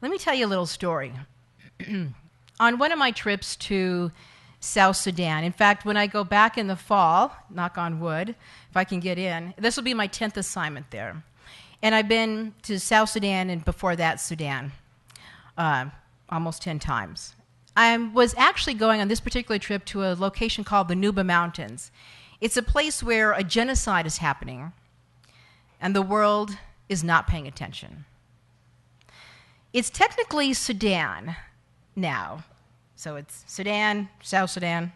Let me tell you a little story. On one of my trips to South Sudan, in fact, when I go back in the fall, knock on wood, if I can get in, this will be my 10th assignment there. And I've been to South Sudan and before that Sudan almost 10 times. I was actually going on this particular trip to a location called the Nuba Mountains. It's a place where a genocide is happening and the world is not paying attention. It's technically Sudan now. So it's Sudan, South Sudan.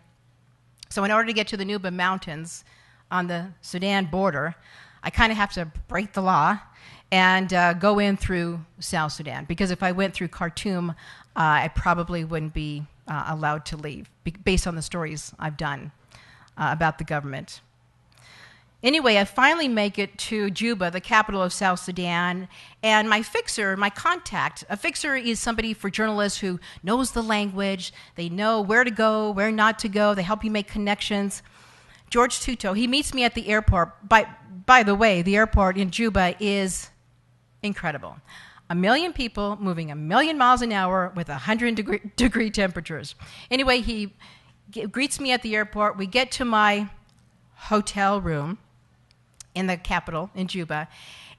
So in order to get to the Nuba Mountains on the Sudan border, I kind of have to break the law and go in through South Sudan. Because if I went through Khartoum, I probably wouldn't be allowed to leave, based on the stories I've done about the government. Anyway, I finally make it to Juba, the capital of South Sudan, and my fixer, my contact, a fixer is somebody for journalists who knows the language, they know where to go, where not to go, they help you make connections. George Tuto, he meets me at the airport. By the way, the airport in Juba is incredible. 1 million people moving 1 million miles an hour with 100-degree temperatures. Anyway, he greets me at the airport. We get to my hotel room in the capital, in Juba,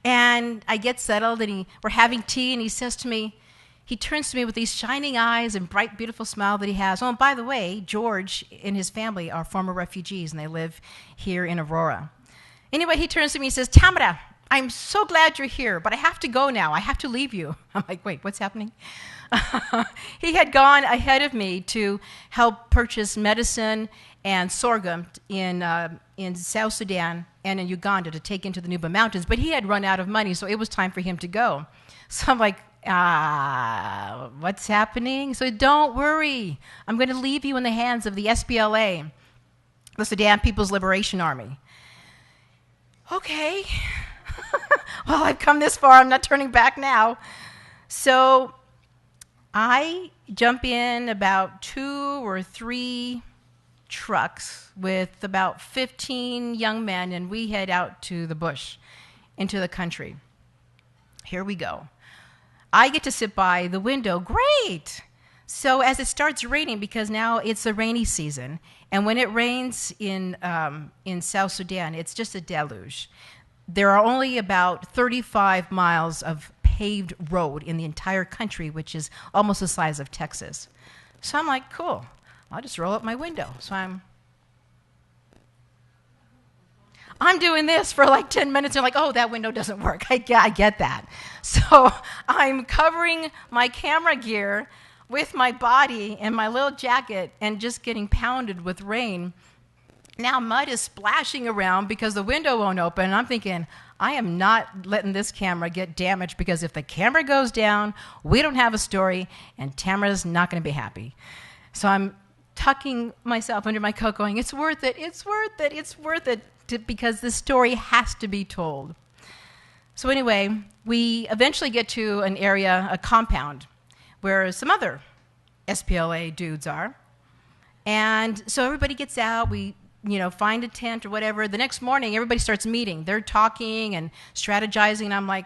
and I get settled, and we're having tea, and he says to me, he turns to me with these shining eyes and bright, beautiful smile that he has. Oh, and by the way, George and his family are former refugees, and they live here in Aurora. Anyway, he turns to me and says, Tamara, I'm so glad you're here, but I have to go now. I have to leave you. I'm like, wait, what's happening? He had gone ahead of me to help purchase medicine and sorghum in South Sudan and in Uganda to take into the Nuba Mountains, but he had run out of money, so it was time for him to go. So I'm like, what's happening? So don't worry. I'm going to leave you in the hands of the SPLA, the Sudan People's Liberation Army. Okay. Well, I've come this far. I'm not turning back now. So I jump in about 2 or 3 trucks with about 15 young men, and we head out to the bush, into the country. Here we go. I get to sit by the window. Great! So as it starts raining, because now it's the rainy season, and when it rains in South Sudan, it's just a deluge. There are only about 35 miles of paved road in the entire country, which is almost the size of Texas. So I'm like, cool. I'll just roll up my window. So I'm doing this for like 10 minutes. They're like, oh, that window doesn't work. I get that. So I'm covering my camera gear with my body and my little jacket and just getting pounded with rain. Now mud is splashing around because the window won't open. And I'm thinking, I am not letting this camera get damaged, because if the camera goes down, we don't have a story, and Tamara's not going to be happy. So I'm tucking myself under my coat going, it's worth it, it's worth it, it's worth it, because this story has to be told. So anyway, we eventually get to an area, a compound, where some other SPLA dudes are. And so everybody gets out, we find a tent or whatever. The next morning, everybody starts meeting. They're talking and strategizing, and I'm like,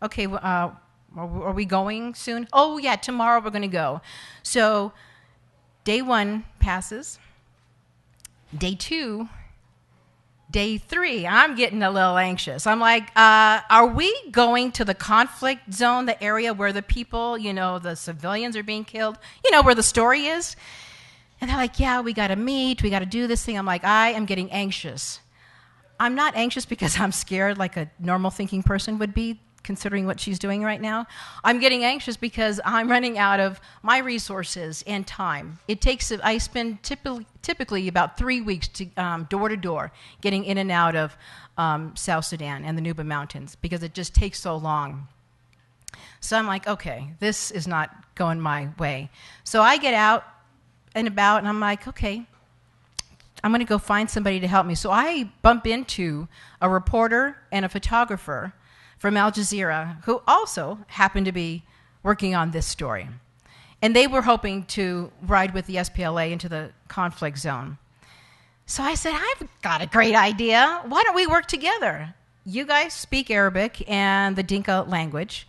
okay, are we going soon? Oh, yeah, tomorrow we're going to go. So day 1 passes. Day 2, day 3, I'm getting a little anxious. I'm like, are we going to the conflict zone, the area where the people, the civilians are being killed, where the story is? And they're like, yeah, we got to meet, we got to do this thing. I'm like, I am getting anxious. I'm not anxious because I'm scared like a normal thinking person would be, considering what she's doing right now. I'm getting anxious because I'm running out of my resources and time. I spend typically about 3 weeks to door to door getting in and out of South Sudan and the Nuba Mountains, because it just takes so long. So I'm like, okay, this is not going my way. So I get out and about, and I'm like, okay, I'm going to go find somebody to help me. So I bump into a reporter and a photographer from Al Jazeera who also happened to be working on this story. And they were hoping to ride with the SPLA into the conflict zone. So I said, I've got a great idea. Why don't we work together? You guys speak Arabic and the Dinka language,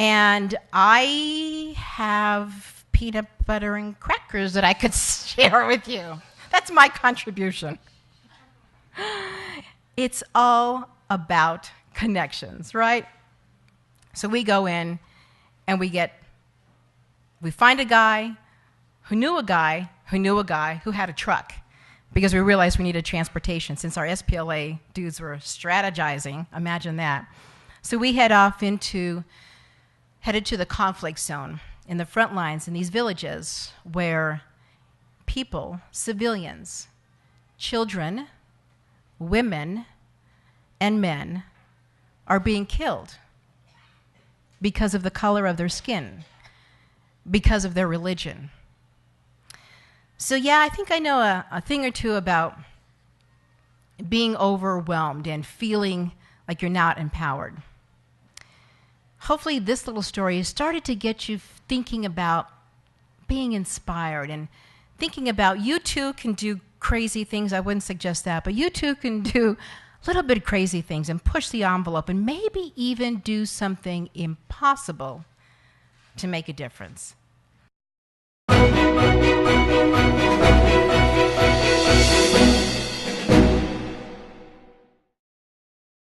And I have peanut butter and crackers that I could share with you. That's my contribution. It's all about connections, right? So we go in and we find a guy who knew a guy who knew a guy who had a truck, because we realized we needed transportation since our SPLA dudes were strategizing. Imagine that. So we headed to the conflict zone in the front lines in these villages where people, civilians, children, women, and men are being killed because of the color of their skin, because of their religion. So yeah, I think I know a thing or two about being overwhelmed and feeling like you're not empowered. Hopefully this little story started to get you thinking about being inspired and thinking about you too can do crazy things. I wouldn't suggest that, but you too can do a little bit of crazy things and push the envelope and maybe even do something impossible to make a difference.